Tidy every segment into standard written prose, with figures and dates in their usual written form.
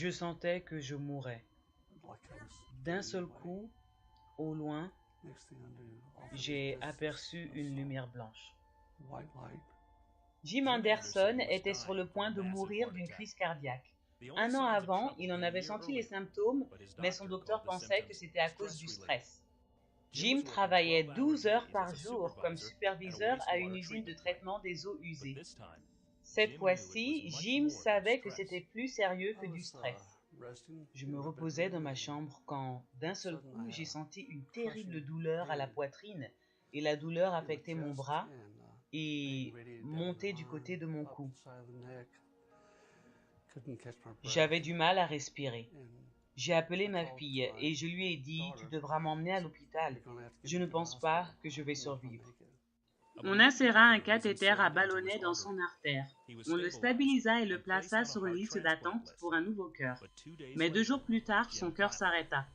Je sentais que je mourais. D'un seul coup, au loin, j'ai aperçu une lumière blanche. Jim Anderson était sur le point de mourir d'une crise cardiaque. 1 an avant, il en avait senti les symptômes, mais son docteur pensait que c'était à cause du stress. Jim travaillait 12 heures par jour comme superviseur à une usine de traitement des eaux usées. Cette fois-ci, Jim savait que c'était plus sérieux que du stress. Je me reposais dans ma chambre quand, d'un seul coup, j'ai senti une terrible douleur à la poitrine et la douleur affectait mon bras et montait du côté de mon cou. J'avais du mal à respirer. J'ai appelé ma fille et je lui ai dit « Tu devras m'emmener à l'hôpital. Je ne pense pas que je vais survivre. » On inséra un cathéter à ballonnet dans son artère. On le stabilisa et le plaça sur une liste d'attente pour un nouveau cœur. Mais 2 jours plus tard, son cœur s'arrêta.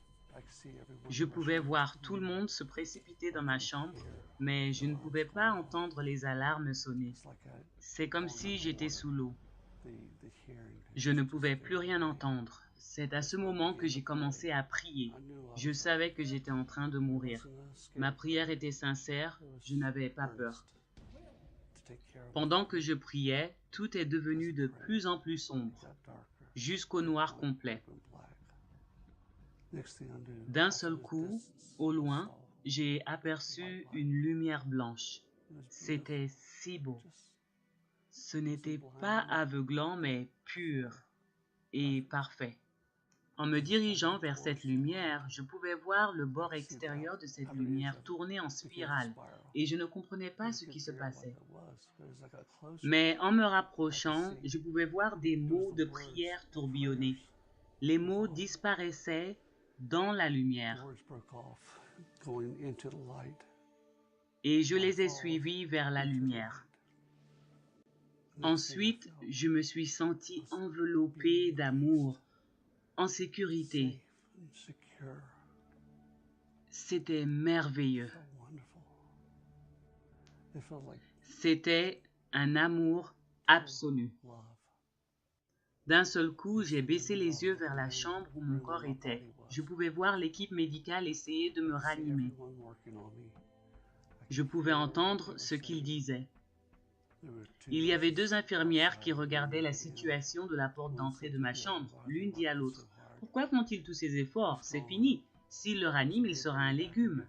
Je pouvais voir tout le monde se précipiter dans ma chambre, mais je ne pouvais pas entendre les alarmes sonner. C'est comme si j'étais sous l'eau. Je ne pouvais plus rien entendre. C'est à ce moment que j'ai commencé à prier. Je savais que j'étais en train de mourir. Ma prière était sincère, je n'avais pas peur. Pendant que je priais, tout est devenu de plus en plus sombre, jusqu'au noir complet. D'un seul coup, au loin, j'ai aperçu une lumière blanche. C'était si beau. Ce n'était pas aveuglant, mais pur et parfait. En me dirigeant vers cette lumière, je pouvais voir le bord extérieur de cette lumière tourner en spirale, et je ne comprenais pas ce qui se passait. Mais en me rapprochant, je pouvais voir des mots de prière tourbillonner. Les mots disparaissaient dans la lumière, et je les ai suivis vers la lumière. Ensuite, je me suis senti enveloppé d'amour, en sécurité. C'était merveilleux. C'était un amour absolu. D'un seul coup, j'ai baissé les yeux vers la chambre où mon corps était. Je pouvais voir l'équipe médicale essayer de me ranimer. Je pouvais entendre ce qu'ils disaient. Il y avait 2 infirmières qui regardaient la situation de la porte d'entrée de ma chambre. L'une dit à l'autre « Pourquoi font-ils tous ces efforts? C'est fini. S'ils le raniment, il sera un légume. »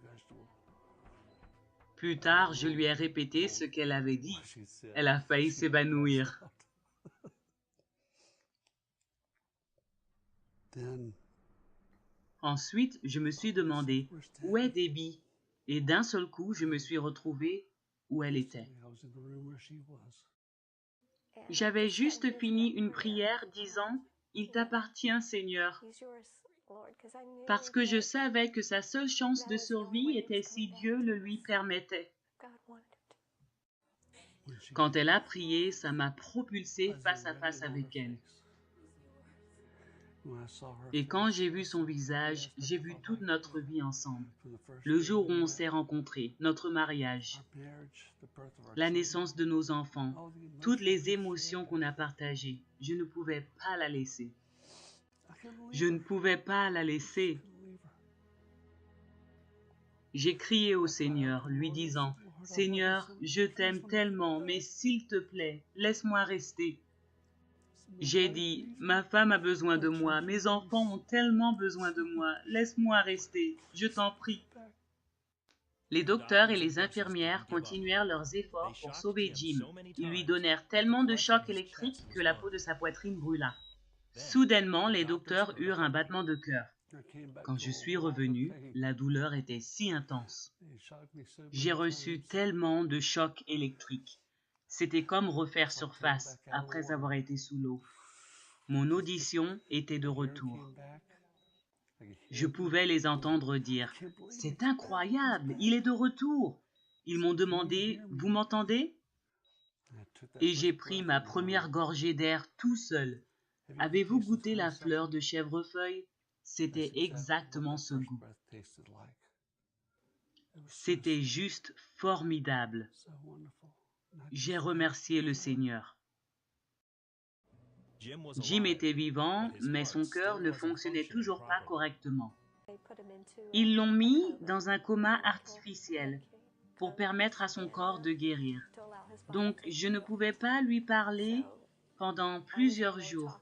Plus tard, je lui ai répété ce qu'elle avait dit. Elle a failli s'évanouir. Ensuite, je me suis demandé « Où est Debbie ?» Et d'un seul coup, je me suis retrouvé où elle était. J'avais juste fini une prière disant « Il t'appartient, Seigneur », parce que je savais que sa seule chance de survie était si Dieu le lui permettait. Quand elle a prié, ça m'a propulsé face à face avec elle. Et quand j'ai vu son visage, j'ai vu toute notre vie ensemble. Le jour où on s'est rencontrés, notre mariage, la naissance de nos enfants, toutes les émotions qu'on a partagées, je ne pouvais pas la laisser. Je ne pouvais pas la laisser. J'ai crié au Seigneur, lui disant « Seigneur, je t'aime tellement, mais s'il te plaît, laisse-moi rester. » J'ai dit « Ma femme a besoin de moi, mes enfants ont tellement besoin de moi, laisse-moi rester, je t'en prie. » Les docteurs et les infirmières continuèrent leurs efforts pour sauver Jim. Ils lui donnèrent tellement de chocs électriques que la peau de sa poitrine brûla. Soudainement, les docteurs eurent un battement de cœur. Quand je suis revenu, la douleur était si intense. J'ai reçu tellement de chocs électriques. C'était comme refaire surface après avoir été sous l'eau. Mon audition était de retour. Je pouvais les entendre dire « C'est incroyable, il est de retour !» Ils m'ont demandé « Vous m'entendez ?» Et j'ai pris ma première gorgée d'air tout seul. Avez-vous goûté la fleur de chèvrefeuille? C'était exactement ce goût. C'était juste formidable. J'ai remercié le Seigneur. Jim était vivant, mais son cœur ne fonctionnait toujours pas correctement. Ils l'ont mis dans un coma artificiel pour permettre à son corps de guérir. Donc, je ne pouvais pas lui parler pendant plusieurs jours.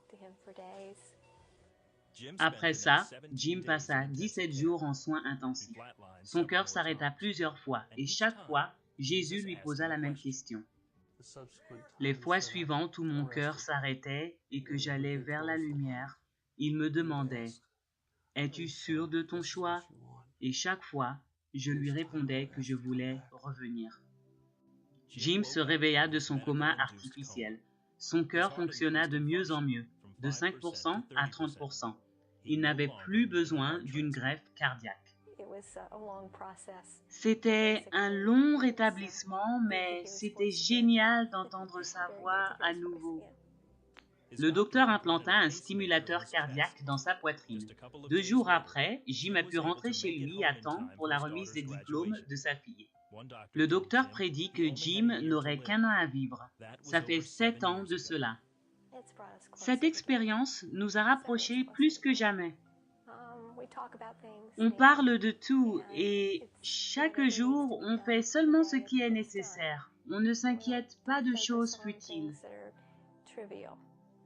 Après ça, Jim passa 17 jours en soins intensifs. Son cœur s'arrêta plusieurs fois et chaque fois, Jésus lui posa la même question. Les fois suivantes où mon cœur s'arrêtait et que j'allais vers la lumière, il me demandait « Es-tu sûr de ton choix ?» Et chaque fois, je lui répondais que je voulais revenir. Jim se réveilla de son coma artificiel. Son cœur fonctionna de mieux en mieux, de 5% à 30%. Il n'avait plus besoin d'une greffe cardiaque. C'était un long rétablissement, mais c'était génial d'entendre sa voix à nouveau. Le docteur implanta un stimulateur cardiaque dans sa poitrine. 2 jours après, Jim a pu rentrer chez lui à temps pour la remise des diplômes de sa fille. Le docteur prédit que Jim n'aurait qu'1 an à vivre. Ça fait 7 ans de cela. Cette expérience nous a rapprochés plus que jamais. On parle de tout et chaque jour, on fait seulement ce qui est nécessaire. On ne s'inquiète pas de choses futiles.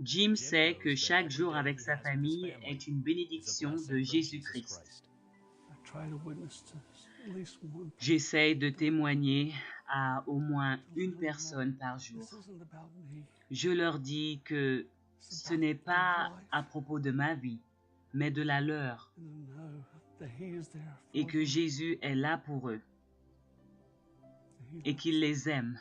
Jim sait que chaque jour avec sa famille est une bénédiction de Jésus-Christ. J'essaie de témoigner à au moins une personne par jour. Je leur dis que ce n'est pas à propos de ma vie, mais de la leur, et que Jésus est là pour eux, et qu'il les aime.